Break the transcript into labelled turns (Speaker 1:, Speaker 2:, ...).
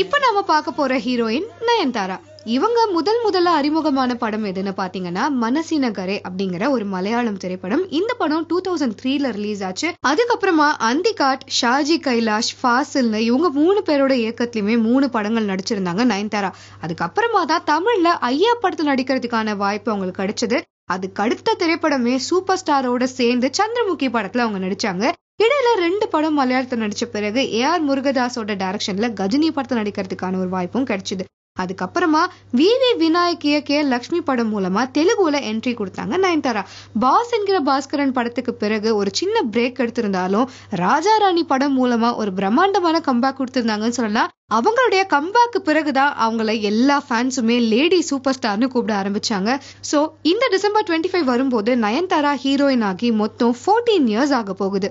Speaker 1: இப்ப நாம பார்க்க போற ஹீரோயின் நயன்தாரா. இவங்க முதல்ல அறிமுகமான படம் எதுன்னு பாத்தீங்கன்னா மனசினகரே அப்படிங்கிற ஒரு மலையாளம் திரைப்படம். இந்த படம் 2003ல ரிலீஸ் ஆச்சு. அதுக்கப்புறமா அந்திகாட், ஷாஜி கைலாஷ், ஃபாசில்னு இவங்க 3 பேரோட இயக்கத்திலுமே 3 படங்கள் நடிச்சிருந்தாங்க நயன்தாரா. அதுக்கப்புறமா தான் தமிழ்ல ஐயா படத்துல நடிக்கிறதுக்கான வாய்ப்பு அவங்களுக்கு கிடைச்சது. அதுக்கு அடுத்த திரைப்படமே சூப்பர் ஸ்டாரோட சேர்ந்து சந்திரமுகி படத்துல அவங்க நடிச்சாங்க. இடையில 2 படம் மலையாளத்துல நடிச்ச பிறகு AR முருகதாஸோட டைரக்ஷன்ல கஜினி படத்தை நடிக்கிறதுக்கான ஒரு வாய்ப்பும் கிடைச்சது. அதுக்கப்புறமா VV விநாயக் இயக்கிய லக்ஷ்மி படம் மூலமா தெலுங்குல என்ட்ரி கொடுத்தாங்க நயன்தாரா. பாஸ் என்கிற பாஸ்கரன் படத்துக்கு பிறகு ஒரு சின்ன பிரேக் எடுத்திருந்தாலும் ராஜா ராணி படம் மூலமா ஒரு பிரம்மாண்டமான கம்பேக் கொடுத்திருந்தாங்கன்னு சொல்லலாம். அவங்களுடைய கம்பேக்கு பிறகுதான் அவங்கள எல்லா ஃபேன்ஸுமே லேடி சூப்பர் ஸ்டார்னு கூப்பிட ஆரம்பிச்சாங்க. சோ இந்த டிசம்பர் 25 வரும்போது நயன்தாரா ஹீரோயின் ஆகி மொத்தம் 14 இயர்ஸ் ஆக போகுது.